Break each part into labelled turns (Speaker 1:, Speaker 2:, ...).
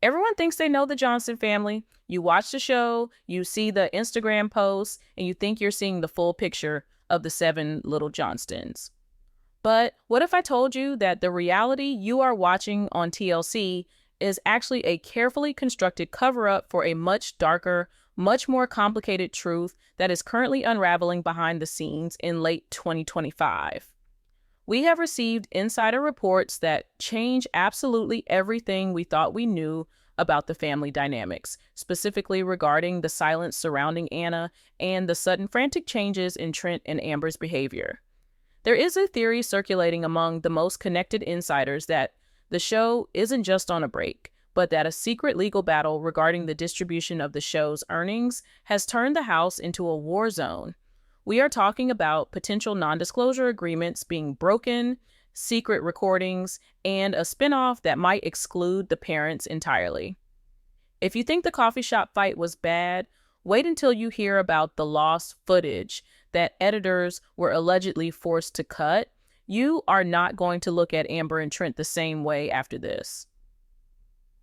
Speaker 1: Everyone thinks they know the Johnston family. You watch the show, you see the Instagram posts, and you think you're seeing the full picture of the 7 Little Johnstons. But what if I told you that the reality you are watching on TLC is actually a carefully constructed cover-up for a much darker, much more complicated truth that is currently unraveling behind the scenes in late 2025? We have received insider reports that change absolutely everything we thought we knew about the family dynamics, specifically regarding the silence surrounding Anna and the sudden frantic changes in Trent and Amber's behavior. There is a theory circulating among the most connected insiders that the show isn't just on a break, but that a secret legal battle regarding the distribution of the show's earnings has turned the house into a war zone. We are talking about potential non-disclosure agreements being broken, secret recordings, and a spinoff that might exclude the parents entirely. If you think the coffee shop fight was bad, wait until you hear about the lost footage that editors were allegedly forced to cut. You are not going to look at Amber and Trent the same way after this.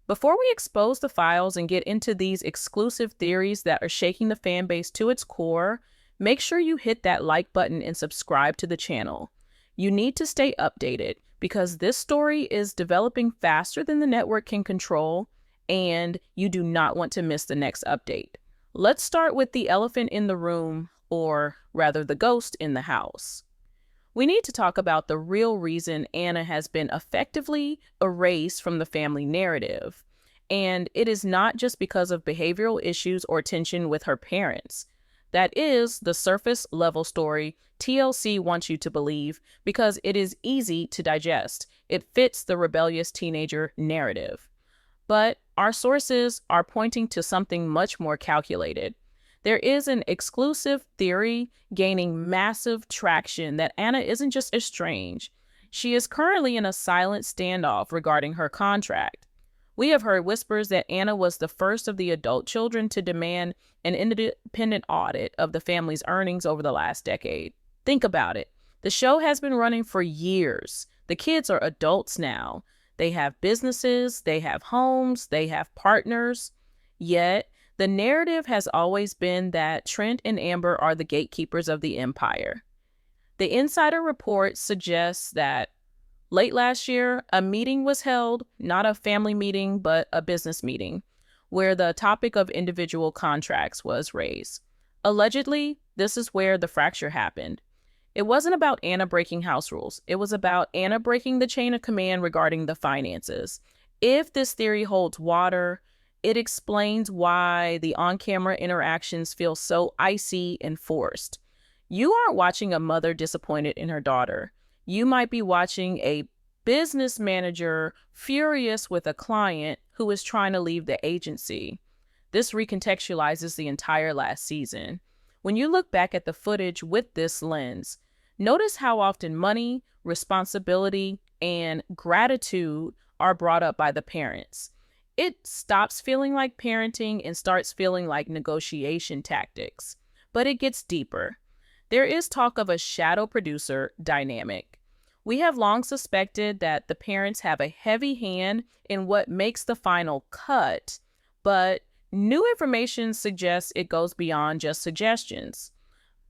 Speaker 1: Before we expose the files and get into these exclusive theories that are shaking the fan base to its core, make sure you hit that like button and subscribe to the channel. You need to stay updated because this story is developing faster than the network can control, and you do not want to miss the next update. Let's start with the elephant in the room, or rather the ghost in the house. We need to talk about the real reason Anna has been effectively erased from the family narrative. And it is not just because of behavioral issues or tension with her parents. That is the surface level story TLC wants you to believe because it is easy to digest. It fits the rebellious teenager narrative. But our sources are pointing to something much more calculated. There is an exclusive theory gaining massive traction that Anna isn't just estranged. She is currently in a silent standoff regarding her contract. We have heard whispers that Anna was the first of the adult children to demand an independent audit of the family's earnings over the last decade. Think about it. The show has been running for years. The kids are adults now. They have businesses, they have homes, they have partners. Yet, the narrative has always been that Trent and Amber are the gatekeepers of the empire. The insider report suggests that late last year, a meeting was held, not a family meeting, but a business meeting, where the topic of individual contracts was raised. Allegedly, this is where the fracture happened. It wasn't about Anna breaking house rules. It was about Anna breaking the chain of command regarding the finances. If this theory holds water, it explains why the on-camera interactions feel so icy and forced. You aren't watching a mother disappointed in her daughter. You might be watching a business manager furious with a client who is trying to leave the agency. This recontextualizes the entire last season. When you look back at the footage with this lens, notice how often money, responsibility, and gratitude are brought up by the parents. It stops feeling like parenting and starts feeling like negotiation tactics. But it gets deeper. There is talk of a shadow producer dynamic. We have long suspected that the parents have a heavy hand in what makes the final cut, but new information suggests it goes beyond just suggestions.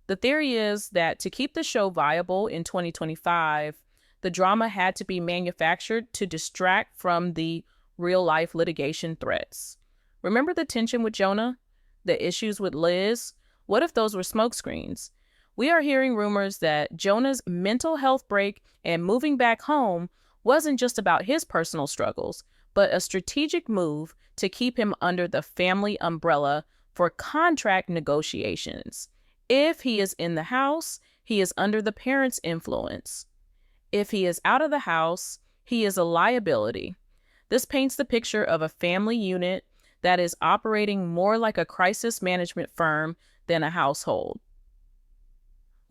Speaker 1: The theory is that to keep the show viable in 2025, the drama had to be manufactured to distract from the real-life litigation threats. Remember the tension with Jonah? The issues with Liz? What if those were smokescreens? We are hearing rumors that Jonah's mental health break and moving back home wasn't just about his personal struggles, but a strategic move to keep him under the family umbrella for contract negotiations. If he is in the house, he is under the parents' influence. If he is out of the house, he is a liability. This paints the picture of a family unit that is operating more like a crisis management firm than a household.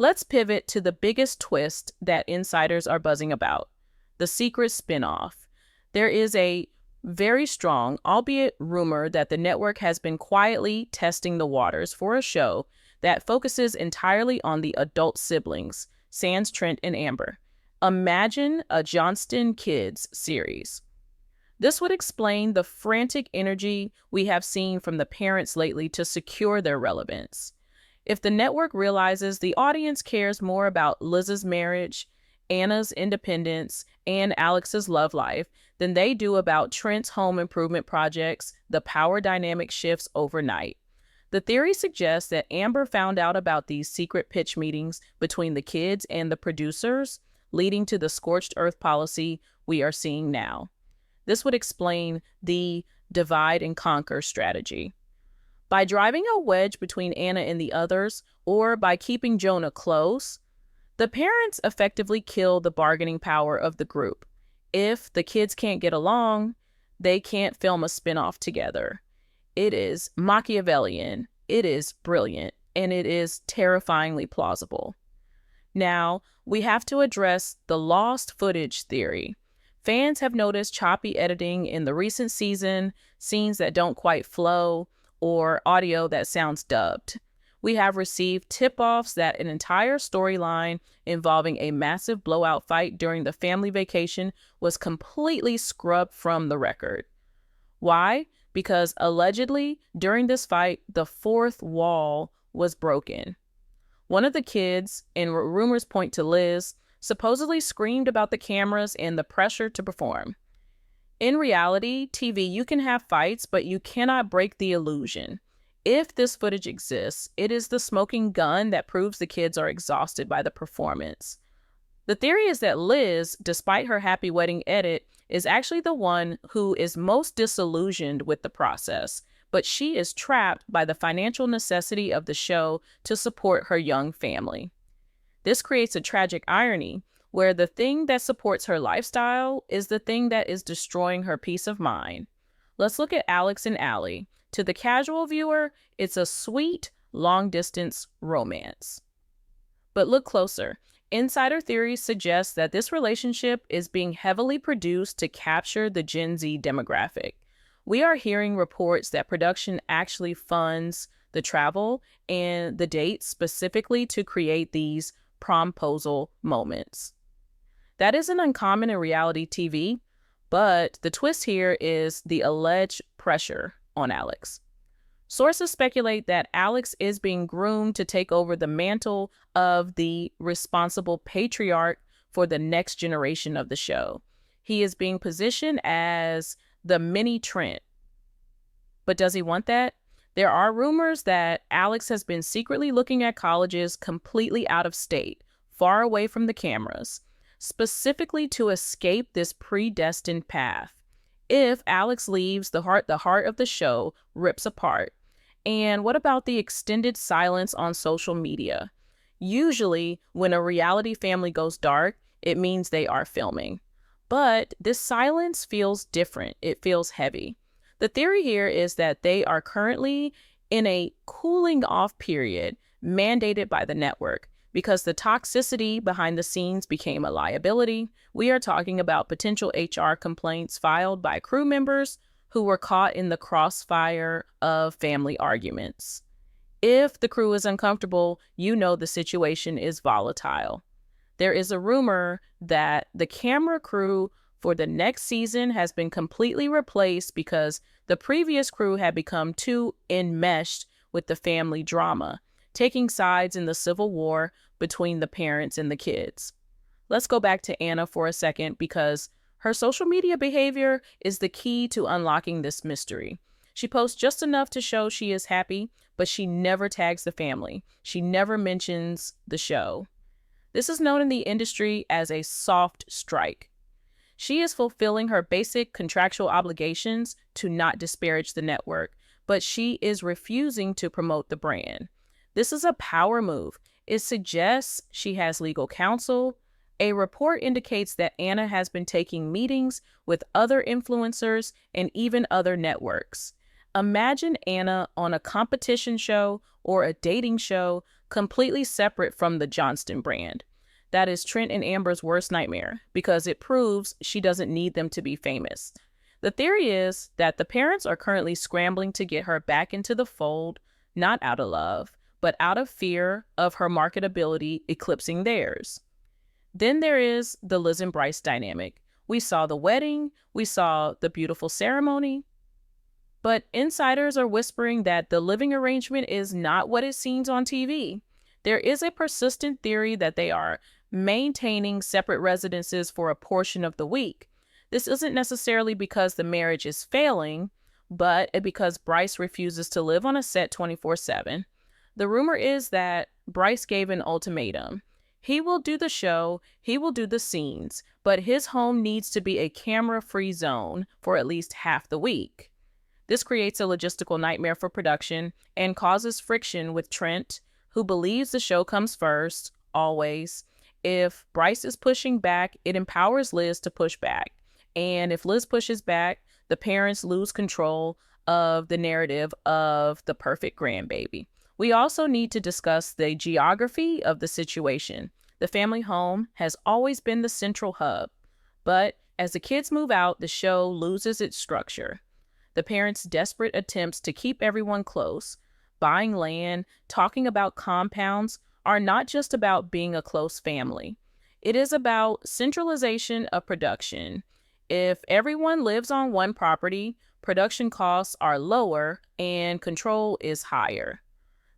Speaker 1: Let's pivot to the biggest twist that insiders are buzzing about, the secret spinoff. There is a very strong, albeit rumor, that the network has been quietly testing the waters for a show that focuses entirely on the adult siblings, sans Trent and Amber. Imagine a Johnston Kids series. This would explain the frantic energy we have seen from the parents lately to secure their relevance. If the network realizes the audience cares more about Liz's marriage, Anna's independence, and Alex's love life than they do about Trent's home improvement projects, the power dynamic shifts overnight. The theory suggests that Amber found out about these secret pitch meetings between the kids and the producers, leading to the scorched earth policy we are seeing now. This would explain the divide and conquer strategy. By driving a wedge between Anna and the others, or by keeping Jonah close, the parents effectively kill the bargaining power of the group. If the kids can't get along, they can't film a spinoff together. It is Machiavellian, it is brilliant, and it is terrifyingly plausible. Now, we have to address the lost footage theory. Fans have noticed choppy editing in the recent season, scenes that don't quite flow, or audio that sounds dubbed. We have received tip-offs that an entire storyline involving a massive blowout fight during the family vacation was completely scrubbed from the record. Why? Because allegedly, during this fight, the fourth wall was broken. One of the kids, and rumors point to Liz, supposedly screamed about the cameras and the pressure to perform. In reality, TV, you can have fights, but you cannot break the illusion. If this footage exists, it is the smoking gun that proves the kids are exhausted by the performance. The theory is that Liz, despite her happy wedding edit, is actually the one who is most disillusioned with the process, but she is trapped by the financial necessity of the show to support her young family. This creates a tragic irony where the thing that supports her lifestyle is the thing that is destroying her peace of mind. Let's look at Alex and Allie. To the casual viewer, it's a sweet, long-distance romance. But look closer. Insider theories suggest that this relationship is being heavily produced to capture the Gen Z demographic. We are hearing reports that production actually funds the travel and the dates specifically to create these promposal moments. That isn't uncommon in reality TV, but the twist here is the alleged pressure on Alex. Sources speculate that Alex is being groomed to take over the mantle of the responsible patriarch for the next generation of the show. He is being positioned as the mini Trent. But does he want that? There are rumors that Alex has been secretly looking at colleges completely out of state, far away from the cameras, specifically to escape this predestined path. If Alex leaves, the heart of the show rips apart. And what about the extended silence on social media? Usually, when a reality family goes dark, it means they are filming. But this silence feels different. It feels heavy. The theory here is that they are currently in a cooling off period mandated by the network because the toxicity behind the scenes became a liability. We are talking about potential HR complaints filed by crew members who were caught in the crossfire of family arguments. If the crew is uncomfortable, you know the situation is volatile. There is a rumor that the camera crew for the next season has been completely replaced because the previous crew had become too enmeshed with the family drama, taking sides in the civil war between the parents and the kids. Let's go back to Anna for a second because her social media behavior is the key to unlocking this mystery. She posts just enough to show she is happy, but she never tags the family. She never mentions the show. This is known in the industry as a soft strike. She is fulfilling her basic contractual obligations to not disparage the network, but she is refusing to promote the brand. This is a power move. It suggests she has legal counsel. A report indicates that Anna has been taking meetings with other influencers and even other networks. Imagine Anna on a competition show or a dating show completely separate from the Johnston brand. That is Trent and Amber's worst nightmare because it proves she doesn't need them to be famous. The theory is that the parents are currently scrambling to get her back into the fold, not out of love, but out of fear of her marketability eclipsing theirs. Then there is the Liz and Bryce dynamic. We saw the wedding, we saw the beautiful ceremony, but insiders are whispering that the living arrangement is not what it seems on TV. There is a persistent theory that they are maintaining separate residences for a portion of the week. This isn't necessarily because the marriage is failing, but because Bryce refuses to live on a set 24/7. The rumor is that Bryce gave an ultimatum. He will do the show, he will do the scenes, but his home needs to be a camera-free zone for at least half the week. This creates a logistical nightmare for production and causes friction with Trent, who believes the show comes first, always. If Bryce is pushing back, it empowers Liz to push back. And if Liz pushes back, the parents lose control of the narrative of the perfect grandbaby. We also need to discuss the geography of the situation. The family home has always been the central hub, but as the kids move out, the show loses its structure. The parents' desperate attempts to keep everyone close, buying land, talking about compounds, are not just about being a close family. It is about centralization of production. If everyone lives on one property, production costs are lower and control is higher.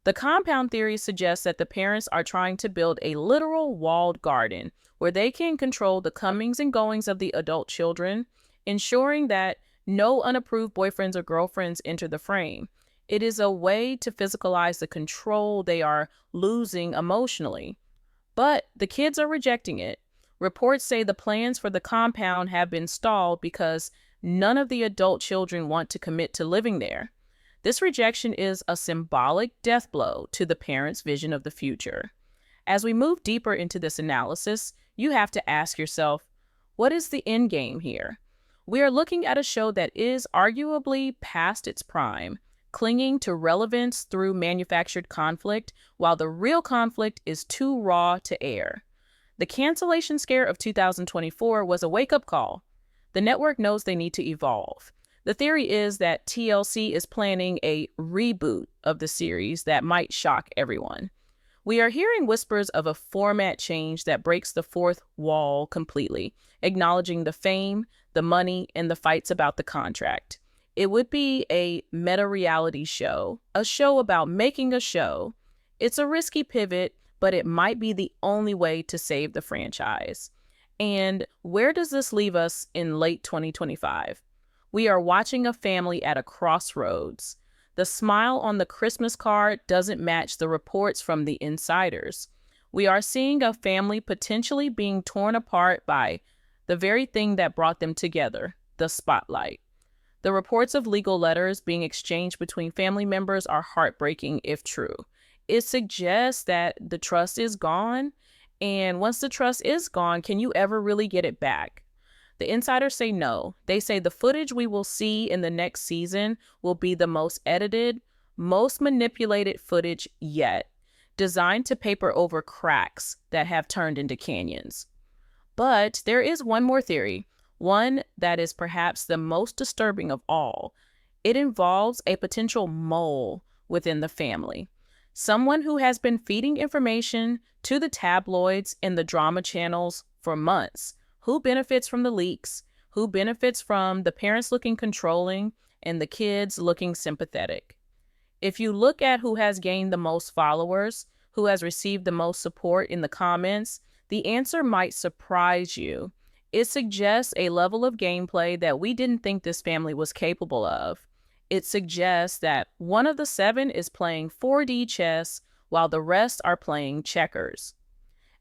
Speaker 1: The compound theory suggests that the parents are trying to build a literal walled garden where they can control the comings and goings of the adult children, ensuring that no unapproved boyfriends or girlfriends enter the frame. It is a way to physicalize the control they are losing emotionally. But the kids are rejecting it. Reports say the plans for the compound have been stalled because none of the adult children want to commit to living there. This rejection is a symbolic death blow to the parents' vision of the future. As we move deeper into this analysis, you have to ask yourself, what is the end game here? We are looking at a show that is arguably past its prime, clinging to relevance through manufactured conflict, while the real conflict is too raw to air. The cancellation scare of 2024 was a wake-up call. The network knows they need to evolve. The theory is that TLC is planning a reboot of the series that might shock everyone. We are hearing whispers of a format change that breaks the fourth wall completely, acknowledging the fame, the money, and the fights about the contract. It would be a meta-reality show, a show about making a show. It's a risky pivot, but it might be the only way to save the franchise. And where does this leave us in late 2025? We are watching a family at a crossroads. The smile on the Christmas card doesn't match the reports from the insiders. We are seeing a family potentially being torn apart by the very thing that brought them together, the spotlight. The reports of legal letters being exchanged between family members are heartbreaking if true. It suggests that the trust is gone, and once the trust is gone, can you ever really get it back? The insiders say no. They say the footage we will see in the next season will be the most edited, most manipulated footage yet, designed to paper over cracks that have turned into canyons. But there is one more theory, one that is perhaps the most disturbing of all. It involves a potential mole within the family. Someone who has been feeding information to the tabloids and the drama channels for months. Who benefits from the leaks? Who benefits from the parents looking controlling and the kids looking sympathetic? If you look at who has gained the most followers, who has received the most support in the comments, the answer might surprise you. It suggests a level of gameplay that we didn't think this family was capable of. It suggests that one of the 7 is playing 4D chess while the rest are playing checkers.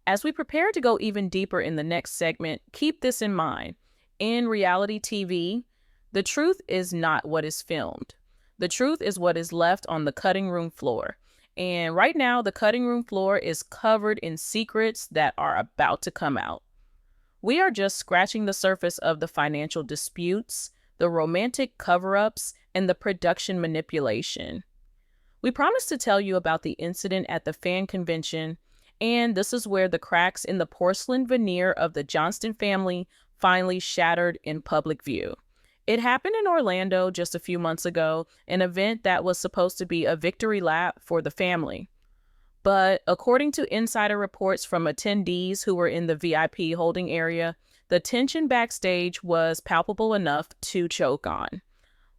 Speaker 1: As we prepare to go even deeper in the next segment, keep this in mind. In reality TV, the truth is not what is filmed. The truth is what is left on the cutting room floor. And right now, the cutting room floor is covered in secrets that are about to come out. We are just scratching the surface of the financial disputes, the romantic cover-ups, and the production manipulation. We promised to tell you about the incident at the fan convention, and this is where the cracks in the porcelain veneer of the Johnston family finally shattered in public view. It happened in Orlando just a few months ago, an event that was supposed to be a victory lap for the family. But according to insider reports from attendees who were in the VIP holding area, The tension backstage was palpable enough to choke on.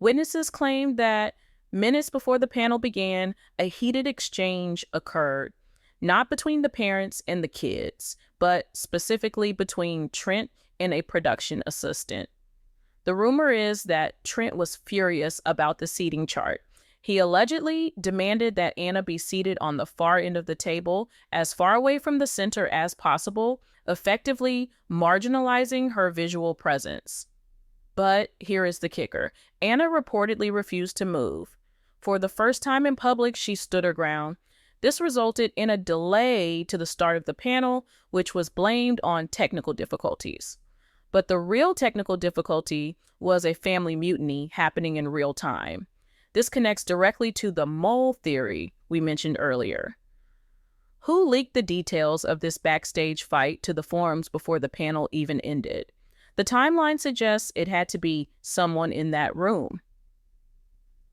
Speaker 1: Witnesses claimed that minutes before the panel began, a heated exchange occurred, not between the parents and the kids, but specifically between Trent and a production assistant. The rumor is that Trent was furious about the seating chart. He allegedly demanded that Anna be seated on the far end of the table, as far away from the center as possible, effectively marginalizing her visual presence. But here is the kicker. Anna reportedly refused to move. For the first time in public, she stood her ground. This resulted in a delay to the start of the panel, which was blamed on technical difficulties. But the real technical difficulty was a family mutiny happening in real time. This connects directly to the mole theory we mentioned earlier. Who leaked the details of this backstage fight to the forums before the panel even ended? The timeline suggests it had to be someone in that room.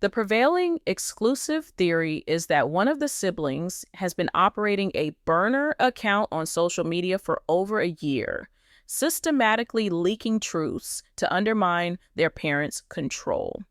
Speaker 1: The prevailing exclusive theory is that one of the siblings has been operating a burner account on social media for over a year, systematically leaking truths to undermine their parents' control.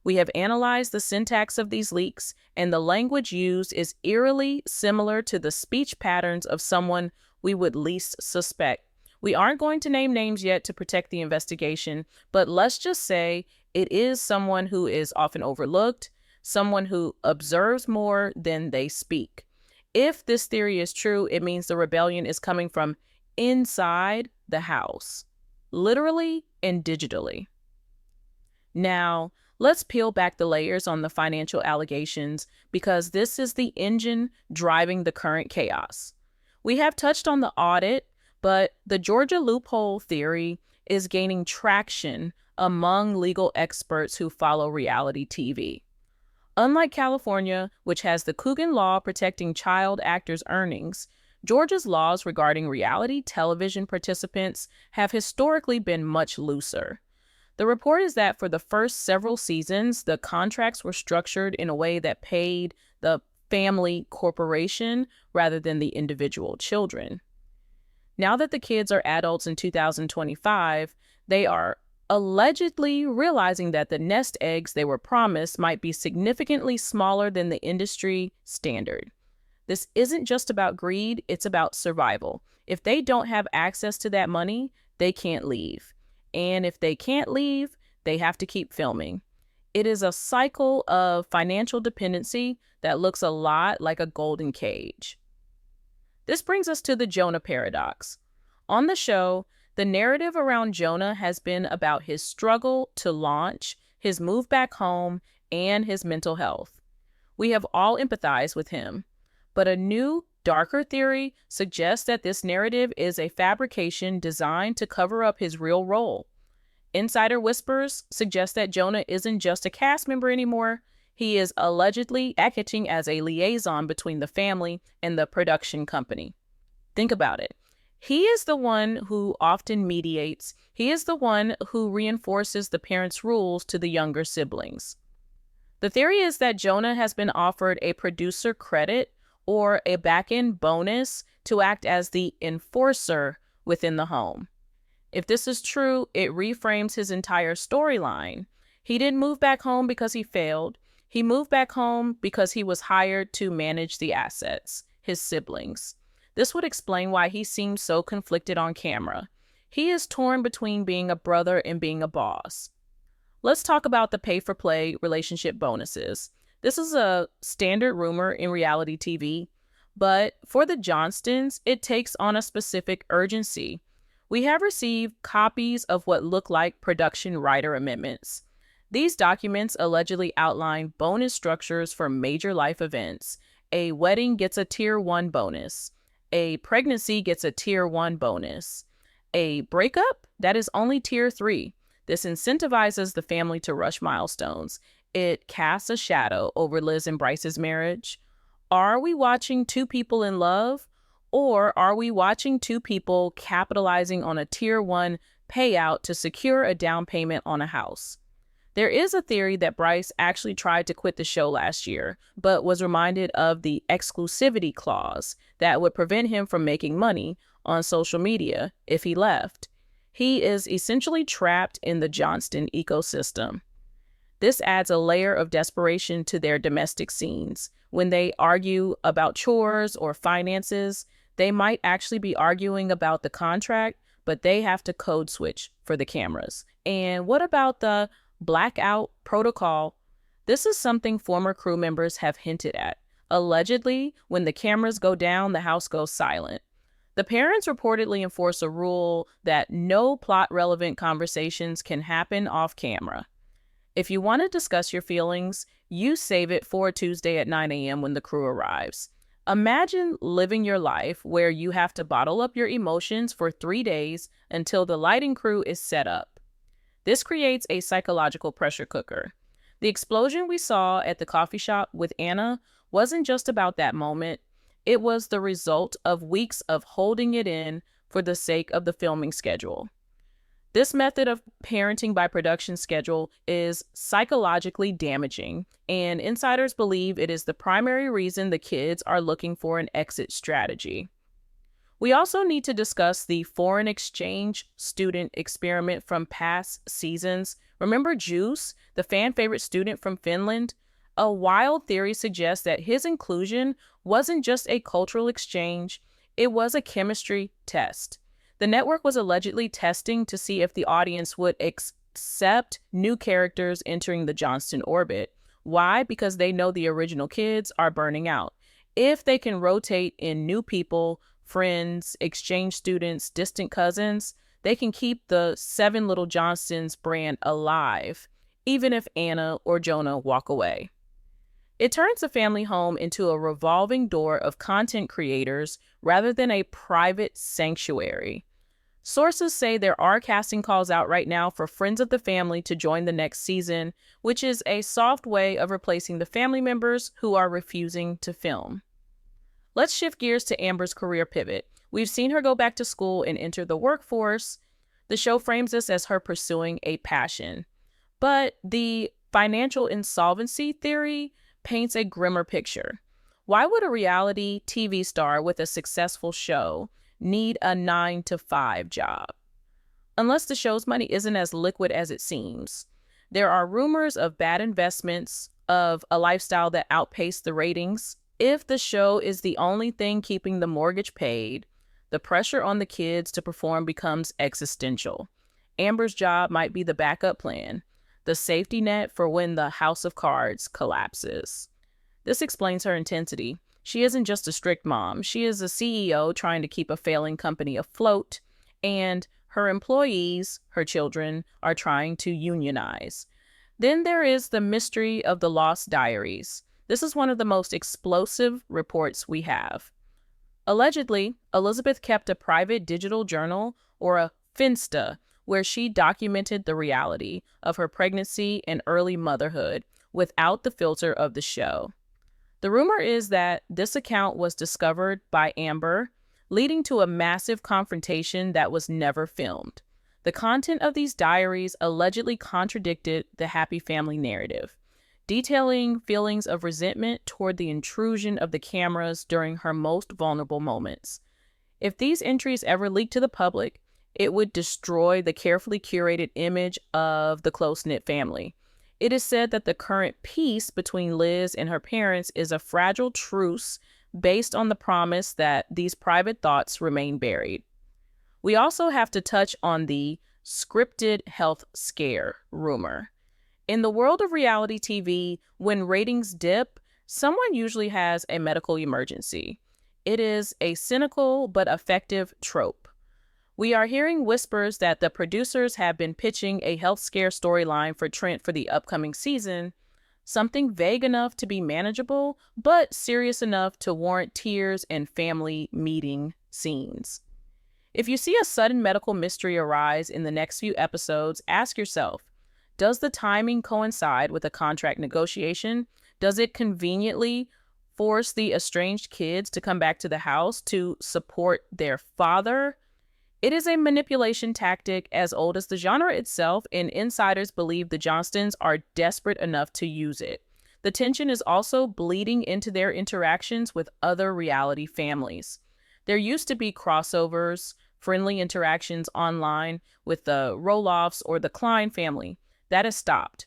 Speaker 1: We have analyzed the syntax of these leaks, and the language used is eerily similar to the speech patterns of someone we would least suspect. We aren't going to name names yet to protect the investigation, but let's just say it is someone who is often overlooked, someone who observes more than they speak. If this theory is true, it means the rebellion is coming from inside the house, literally and digitally. Now, let's peel back the layers on the financial allegations, because this is the engine driving the current chaos. We have touched on the audit, but the Georgia loophole theory is gaining traction among legal experts who follow reality TV. Unlike California, which has the Coogan Law protecting child actors' earnings, Georgia's laws regarding reality television participants have historically been much looser. The report is that for the first several seasons, the contracts were structured in a way that paid the family corporation rather than the individual children. Now that the kids are adults in 2025, they are allegedly realizing that the nest eggs they were promised might be significantly smaller than the industry standard. This isn't just about greed, it's about survival. If they don't have access to that money, they can't leave. And if they can't leave, they have to keep filming. It is a cycle of financial dependency that looks a lot like a golden cage. This brings us to the Jonah paradox. On the show, the narrative around Jonah has been about his struggle to launch, his move back home, and his mental health. We have all empathized with him, but a new, darker theory suggests that this narrative is a fabrication designed to cover up his real role. Insider whispers suggest that Jonah isn't just a cast member anymore. He is allegedly acting as a liaison between the family and the production company. Think about it. He is the one who often mediates. He is the one who reinforces the parents' rules to the younger siblings. The theory is that Jonah has been offered a producer credit or a back-end bonus to act as the enforcer within the home. If this is true, it reframes his entire storyline. He didn't move back home because he failed. He moved back home because he was hired to manage the assets, his siblings. This would explain why he seems so conflicted on camera. He is torn between being a brother and being a boss. Let's talk about the pay-for-play relationship bonuses. This is a standard rumor in reality TV, but for the Johnstons, it takes on a specific urgency. We have received copies of what look like production writer amendments. These documents allegedly outline bonus structures for major life events. A wedding gets a Tier 1 bonus. A pregnancy gets a Tier 1 bonus. A breakup? That is only Tier 3. This incentivizes the family to rush milestones. It casts a shadow over Liz and Bryce's marriage. Are we watching two people in love? Or are we watching two people capitalizing on a Tier 1 payout to secure a down payment on a house? There is a theory that Bryce actually tried to quit the show last year, but was reminded of the exclusivity clause that would prevent him from making money on social media if he left. He is essentially trapped in the Johnston ecosystem. This adds a layer of desperation to their domestic scenes. When they argue about chores or finances, they might actually be arguing about the contract, but they have to code switch for the cameras. And what about the blackout protocol? This is something former crew members have hinted at. Allegedly, when the cameras go down, the house goes silent. The parents reportedly enforce a rule that no plot-relevant conversations can happen off camera. If you want to discuss your feelings, you save it for Tuesday at 9 a.m. when the crew arrives. Imagine living your life where you have to bottle up your emotions for 3 days until the lighting crew is set up. This creates a psychological pressure cooker. The explosion we saw at the coffee shop with Anna wasn't just about that moment. It was the result of weeks of holding it in for the sake of the filming schedule. This method of parenting by production schedule is psychologically damaging, and insiders believe it is the primary reason the kids are looking for an exit strategy. We also need to discuss the foreign exchange student experiment from past seasons. Remember Juice, the fan favorite student from Finland? A wild theory suggests that his inclusion wasn't just a cultural exchange, it was a chemistry test. The network was allegedly testing to see if the audience would accept new characters entering the Johnston orbit. Why? Because they know the original kids are burning out. If they can rotate in new people, friends, exchange students, distant cousins, they can keep the 7 Little Johnstons brand alive, even if Anna or Jonah walk away. It turns the family home into a revolving door of content creators rather than a private sanctuary. Sources say there are casting calls out right now for friends of the family to join the next season, which is a soft way of replacing the family members who are refusing to film. Let's shift gears to Amber's career pivot. We've seen her go back to school and enter the workforce. The show frames this as her pursuing a passion. But the financial insolvency theory paints a grimmer picture. Why would a reality TV star with a successful show need a 9-to-5 job? Unless the show's money isn't as liquid as it seems. There are rumors of bad investments, of a lifestyle that outpaced the ratings. If the show is the only thing keeping the mortgage paid, the pressure on the kids to perform becomes existential. Amber's job might be the backup plan, the safety net for when the house of cards collapses. This explains her intensity. She isn't just a strict mom. She is a CEO trying to keep a failing company afloat, and her employees, her children, are trying to unionize. Then there is the mystery of the lost diaries. This is one of the most explosive reports we have. Allegedly, Elizabeth kept a private digital journal, or a Finsta, where she documented the reality of her pregnancy and early motherhood without the filter of the show. The rumor is that this account was discovered by Amber, leading to a massive confrontation that was never filmed. The content of these diaries allegedly contradicted the happy family narrative, detailing feelings of resentment toward the intrusion of the cameras during her most vulnerable moments. If these entries ever leaked to the public, it would destroy the carefully curated image of the close-knit family. It is said that the current peace between Liz and her parents is a fragile truce based on the promise that these private thoughts remain buried. We also have to touch on the scripted health scare rumor. In the world of reality TV, when ratings dip, someone usually has a medical emergency. It is a cynical but effective trope. We are hearing whispers that the producers have been pitching a health scare storyline for Trent for the upcoming season, something vague enough to be manageable, but serious enough to warrant tears and family meeting scenes. If you see a sudden medical mystery arise in the next few episodes, ask yourself, does the timing coincide with a contract negotiation? Does it conveniently force the estranged kids to come back to the house to support their father? It is a manipulation tactic as old as the genre itself, and insiders believe the Johnstons are desperate enough to use it. The tension is also bleeding into their interactions with other reality families. There used to be crossovers, friendly interactions online with the Roloffs or the Klein family. That has stopped.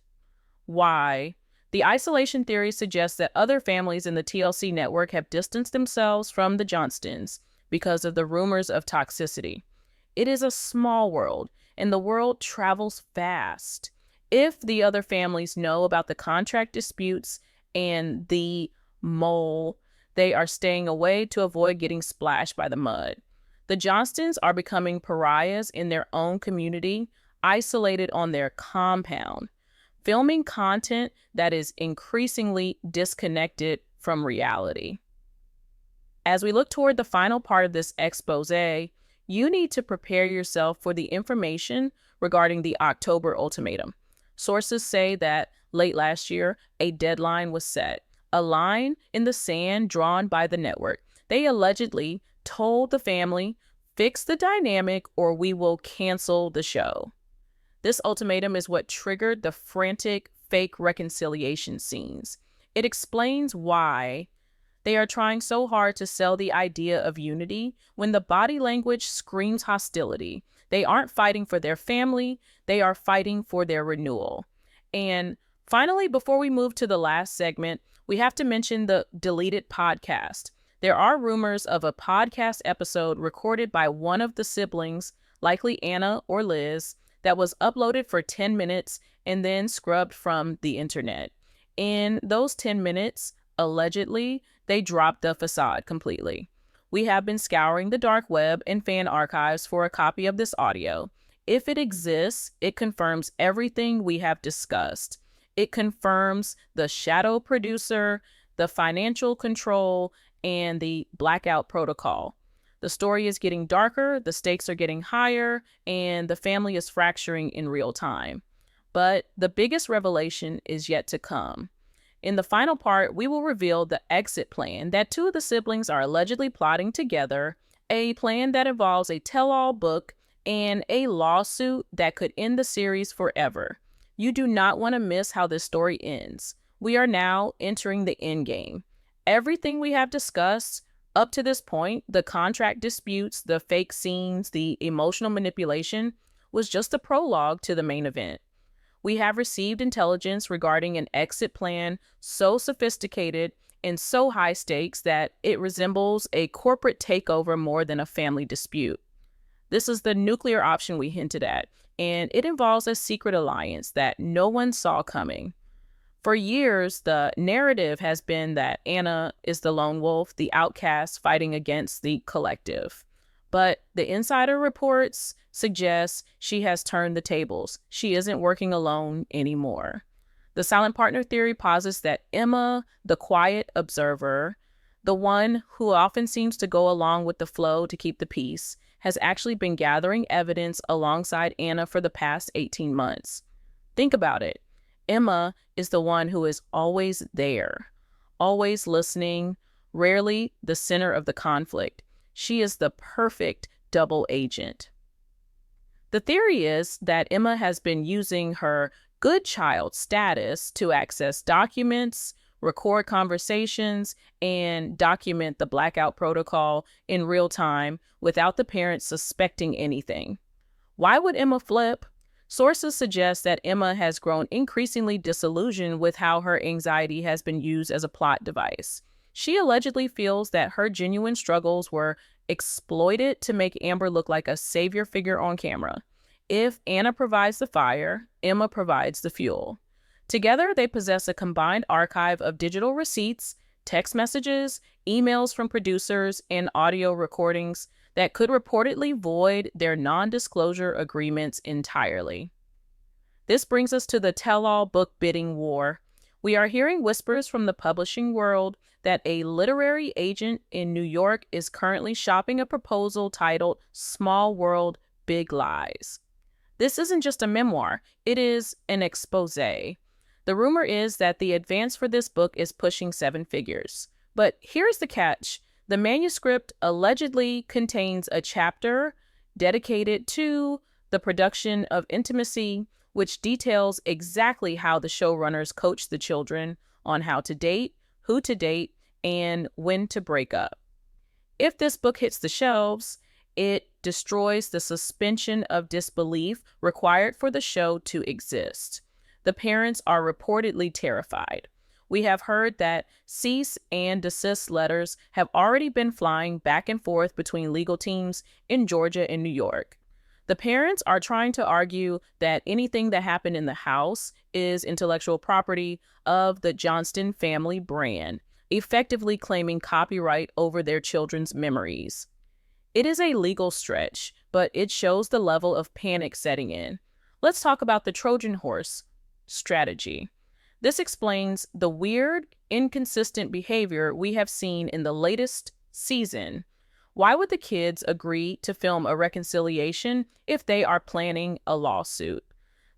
Speaker 1: Why? The isolation theory suggests that other families in the TLC network have distanced themselves from the Johnstons because of the rumors of toxicity. It is a small world, and the world travels fast. If the other families know about the contract disputes and the mole, they are staying away to avoid getting splashed by the mud. The Johnstons are becoming pariahs in their own community, isolated on their compound, filming content that is increasingly disconnected from reality. As we look toward the final part of this expose, you need to prepare yourself for the information regarding the October ultimatum. Sources say that late last year, a deadline was set, a line in the sand drawn by the network. They allegedly told the family, fix the dynamic or we will cancel the show. This ultimatum is what triggered the frantic fake reconciliation scenes. It explains why they are trying so hard to sell the idea of unity when the body language screams hostility. They aren't fighting for their family, they are fighting for their renewal. And finally, before we move to the last segment, we have to mention the deleted podcast. There are rumors of a podcast episode recorded by one of the siblings, likely Anna or Liz, that was uploaded for 10 minutes and then scrubbed from the internet. In those 10 minutes, allegedly, they dropped the facade completely. We have been scouring the dark web and fan archives for a copy of this audio. If it exists, it confirms everything we have discussed. It confirms the shadow producer, the financial control, and the blackout protocol. The story is getting darker, the stakes are getting higher, and the family is fracturing in real time. But the biggest revelation is yet to come. In the final part, we will reveal the exit plan that two of the siblings are allegedly plotting together, a plan that involves a tell-all book and a lawsuit that could end the series forever. You do not want to miss how this story ends. We are now entering the end game. Everything we have discussed up to this point, the contract disputes, the fake scenes, the emotional manipulation, was just a prologue to the main event. We have received intelligence regarding an exit plan so sophisticated and so high stakes that it resembles a corporate takeover more than a family dispute. This is the nuclear option we hinted at, and it involves a secret alliance that no one saw coming. For years, the narrative has been that Anna is the lone wolf, the outcast fighting against the collective. But the insider reports suggest she has turned the tables. She isn't working alone anymore. The silent partner theory posits that Emma, the quiet observer, the one who often seems to go along with the flow to keep the peace, has actually been gathering evidence alongside Anna for the past 18 months. Think about it. Emma is the one who is always there, always listening, rarely the center of the conflict. She is the perfect double agent. The theory is that Emma has been using her good child status to access documents, record conversations, and document the blackout protocol in real time without the parents suspecting anything. Why would Emma flip? Sources suggest that Emma has grown increasingly disillusioned with how her anxiety has been used as a plot device. She allegedly feels that her genuine struggles were exploited to make Amber look like a savior figure on camera. If Anna provides the fire, Emma provides the fuel. Together, they possess a combined archive of digital receipts, text messages, emails from producers, and audio recordings that could reportedly void their non-disclosure agreements entirely. This brings us to the tell-all book bidding war. We are hearing whispers from the publishing world that a literary agent in New York is currently shopping a proposal titled Small World, Big Lies. This isn't just a memoir, it is an expose. The rumor is that the advance for this book is pushing 7 figures. But here's the catch. The manuscript allegedly contains a chapter dedicated to the production of intimacy, which details exactly how the showrunners coach the children on how to date, who to date, and when to break up. If this book hits the shelves, it destroys the suspension of disbelief required for the show to exist. The parents are reportedly terrified. We have heard that cease and desist letters have already been flying back and forth between legal teams in Georgia and New York. The parents are trying to argue that anything that happened in the house is intellectual property of the Johnston family brand, effectively claiming copyright over their children's memories. It is a legal stretch, but it shows the level of panic setting in. Let's talk about the Trojan horse strategy. This explains the weird, inconsistent behavior we have seen in the latest season. Why would the kids agree to film a reconciliation if they are planning a lawsuit?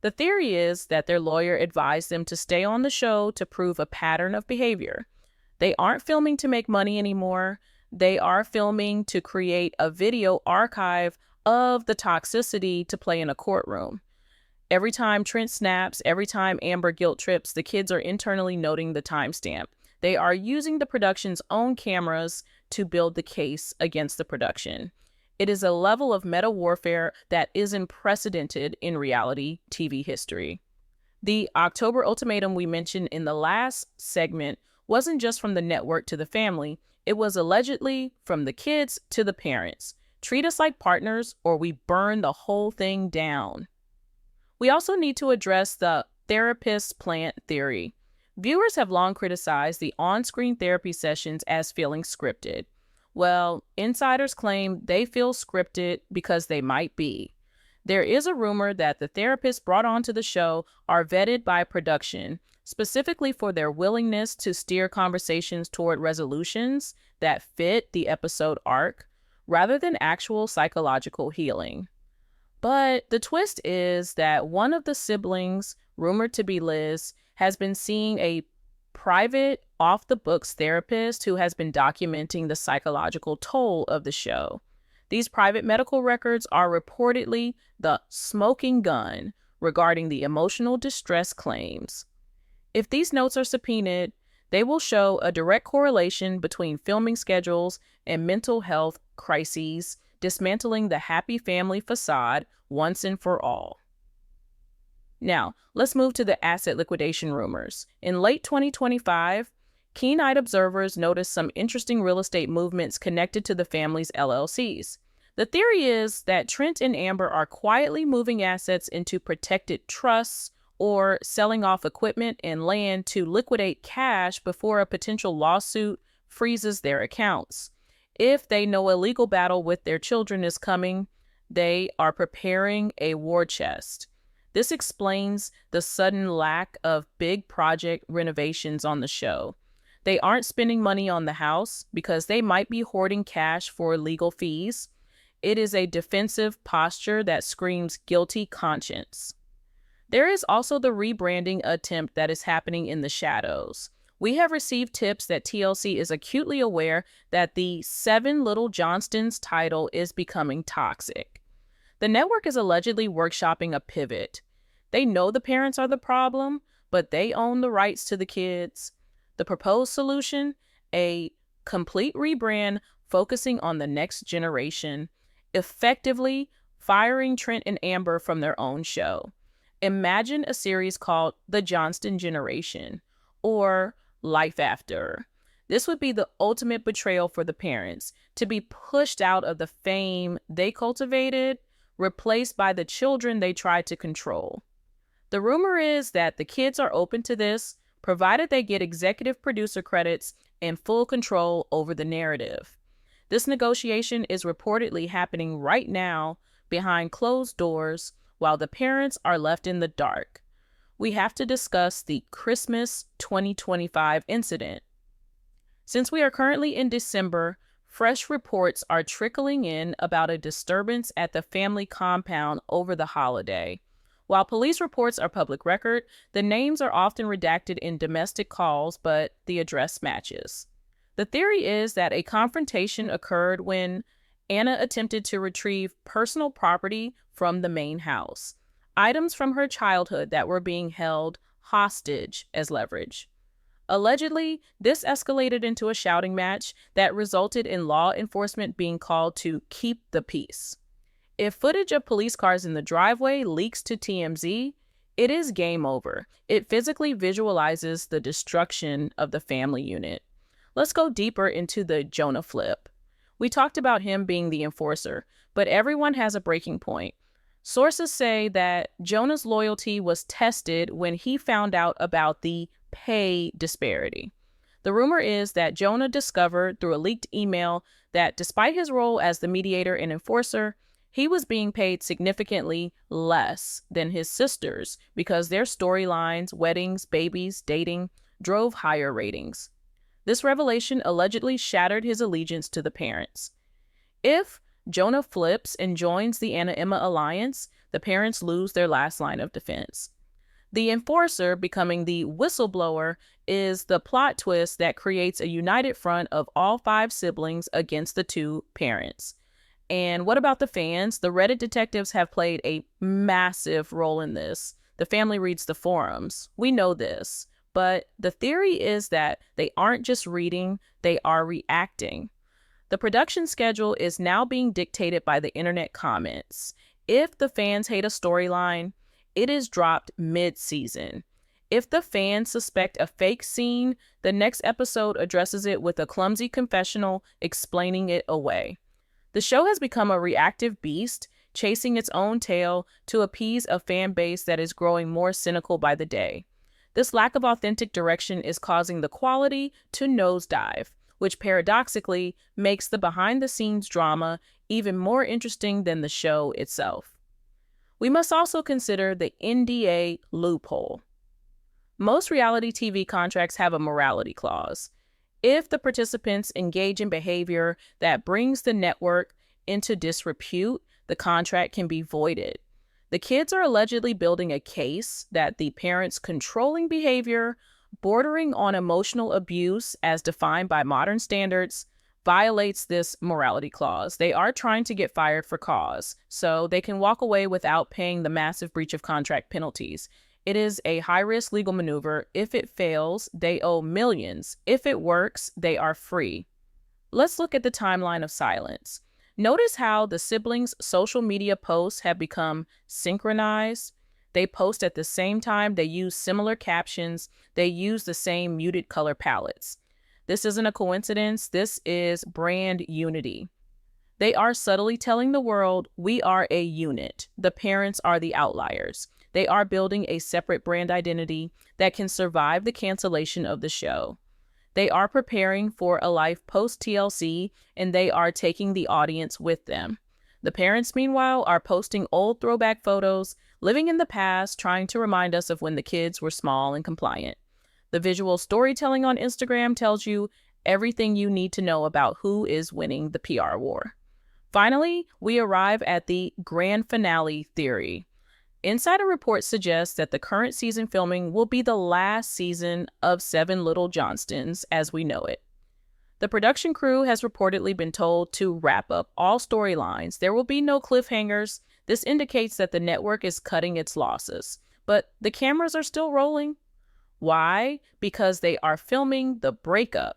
Speaker 1: The theory is that their lawyer advised them to stay on the show to prove a pattern of behavior. They aren't filming to make money anymore. They are filming to create a video archive of the toxicity to play in a courtroom. Every time Trent snaps, every time Amber guilt trips, the kids are internally noting the timestamp. They are using the production's own cameras to build the case against the production. It is a level of meta warfare that is unprecedented in reality TV history. The October ultimatum we mentioned in the last segment wasn't just from the network to the family, it was allegedly from the kids to the parents. Treat us like partners or we burn the whole thing down. We also need to address the therapist plant theory. Viewers have long criticized the on-screen therapy sessions as feeling scripted. Well, insiders claim they feel scripted because they might be. There is a rumor that the therapists brought onto the show are vetted by production, specifically for their willingness to steer conversations toward resolutions that fit the episode arc, rather than actual psychological healing. But the twist is that one of the siblings, rumored to be Liz, has been seeing a private, off-the-books therapist who has been documenting the psychological toll of the show. These private medical records are reportedly the smoking gun regarding the emotional distress claims. If these notes are subpoenaed, they will show a direct correlation between filming schedules and mental health crises, dismantling the happy family facade once and for all. Now, let's move to the asset liquidation rumors. In late 2025, keen-eyed observers noticed some interesting real estate movements connected to the family's LLCs. The theory is that Trent and Amber are quietly moving assets into protected trusts or selling off equipment and land to liquidate cash before a potential lawsuit freezes their accounts. If they know a legal battle with their children is coming, they are preparing a war chest. This explains the sudden lack of big project renovations on the show. They aren't spending money on the house because they might be hoarding cash for legal fees. It is a defensive posture that screams guilty conscience. There is also the rebranding attempt that is happening in the shadows. We have received tips that TLC is acutely aware that the 7 Little Johnstons title is becoming toxic. The network is allegedly workshopping a pivot. They know the parents are the problem, but they own the rights to the kids. The proposed solution? A complete rebrand focusing on the next generation, effectively firing Trent and Amber from their own show. Imagine a series called The Johnston Generation or Life After. This would be the ultimate betrayal for the parents, to be pushed out of the fame they cultivated, replaced by the children they tried to control. The rumor is that the kids are open to this, provided they get executive producer credits and full control over the narrative. This negotiation is reportedly happening right now behind closed doors while the parents are left in the dark. We have to discuss the Christmas 2025 incident. Since we are currently in December, fresh reports are trickling in about a disturbance at the family compound over the holiday. While police reports are public record, the names are often redacted in domestic calls, but the address matches. The theory is that a confrontation occurred when Anna attempted to retrieve personal property from the main house, items from her childhood that were being held hostage as leverage. Allegedly, this escalated into a shouting match that resulted in law enforcement being called to keep the peace. If footage of police cars in the driveway leaks to TMZ, it is game over. It physically visualizes the destruction of the family unit. Let's go deeper into the Jonah flip. We talked about him being the enforcer, but everyone has a breaking point. Sources say that Jonah's loyalty was tested when he found out about the pay disparity. The rumor is that Jonah discovered through a leaked email that despite his role as the mediator and enforcer, he was being paid significantly less than his sisters because their storylines, weddings, babies, dating drove higher ratings. This revelation allegedly shattered his allegiance to the parents. If Jonah flips and joins the Anna-Emma alliance, the parents lose their last line of defense. The enforcer becoming the whistleblower is the plot twist that creates a united front of all 5 siblings against the 2 parents. And what about the fans? The Reddit detectives have played a massive role in this. The family reads the forums. We know this. But the theory is that they aren't just reading, they are reacting. The production schedule is now being dictated by the internet comments. If the fans hate a storyline, it is dropped mid-season. If the fans suspect a fake scene, the next episode addresses it with a clumsy confessional explaining it away. The show has become a reactive beast, chasing its own tail to appease a fan base that is growing more cynical by the day. This lack of authentic direction is causing the quality to nosedive, which paradoxically makes the behind-the-scenes drama even more interesting than the show itself. We must also consider the NDA loophole. Most reality TV contracts have a morality clause. If the participants engage in behavior that brings the network into disrepute, the contract can be voided. The kids are allegedly building a case that the parents' controlling behavior, bordering on emotional abuse as defined by modern standards, violates this morality clause. They are trying to get fired for cause, so they can walk away without paying the massive breach of contract penalties. It is a high-risk legal maneuver. If it fails, they owe millions. If it works, they are free. Let's look at the timeline of silence. Notice how the siblings' social media posts have become synchronized. They post at the same time, they use similar captions, they use the same muted color palettes. This isn't a coincidence, this is brand unity. They are subtly telling the world, we are a unit. The parents are the outliers. They are building a separate brand identity that can survive the cancellation of the show. They are preparing for a life post-TLC, and they are taking the audience with them. The parents, meanwhile, are posting old throwback photos, living in the past, trying to remind us of when the kids were small and compliant. The visual storytelling on Instagram tells you everything you need to know about who is winning the PR war. Finally, we arrive at the grand finale theory. Insider reports suggest that the current season filming will be the last season of 7 Little Johnstons as we know it. The production crew has reportedly been told to wrap up all storylines. There will be no cliffhangers. This indicates that the network is cutting its losses. But the cameras are still rolling. Why? Because they are filming the breakup.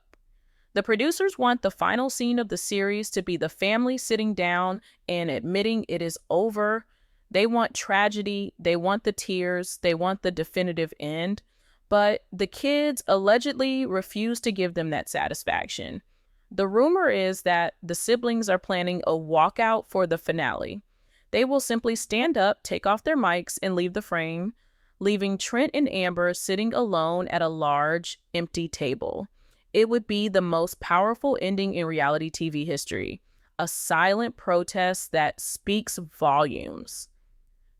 Speaker 1: The producers want the final scene of the series to be the family sitting down and admitting it is over. They want tragedy, they want the tears, they want the definitive end, but the kids allegedly refuse to give them that satisfaction. The rumor is that the siblings are planning a walkout for the finale. They will simply stand up, take off their mics, and leave the frame, leaving Trent and Amber sitting alone at a large, empty table. It would be the most powerful ending in reality TV history, a silent protest that speaks volumes.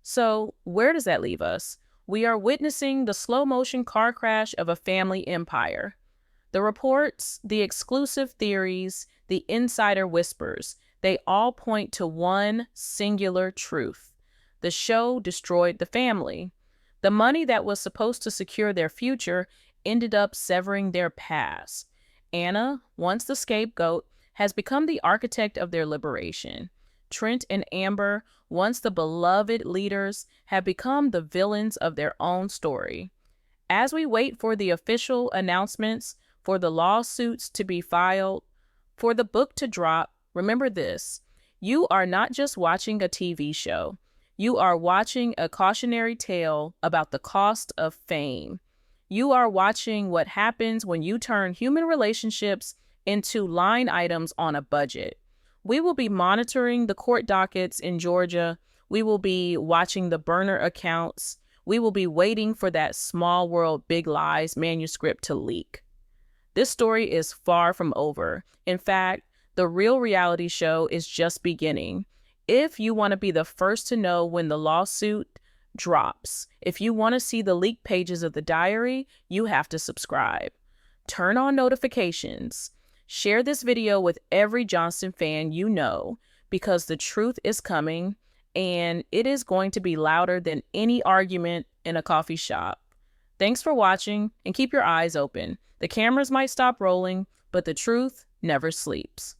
Speaker 1: So where does that leave us? We are witnessing the slow-motion car crash of a family empire. The reports, the exclusive theories, the insider whispers, they all point to one singular truth. The show destroyed the family. The money that was supposed to secure their future ended up severing their past. Anna, once the scapegoat, has become the architect of their liberation. Trent and Amber, once the beloved leaders, have become the villains of their own story. As we wait for the official announcements, for the lawsuits to be filed, for the book to drop, remember this: You are not just watching a TV show. You are watching a cautionary tale about the cost of fame. You are watching what happens when you turn human relationships into line items on a budget. We will be monitoring the court dockets in Georgia. We will be watching the burner accounts. We will be waiting for that Small World Big Lies manuscript to leak. This story is far from over. In fact, the real reality show is just beginning. If you want to be the first to know when the lawsuit drops, if you want to see the leaked pages of the diary, you have to subscribe. Turn on notifications. Share this video with every Johnston fan you know, because the truth is coming, and it is going to be louder than any argument in a coffee shop. Thanks for watching, and keep your eyes open. The cameras might stop rolling, but the truth never sleeps.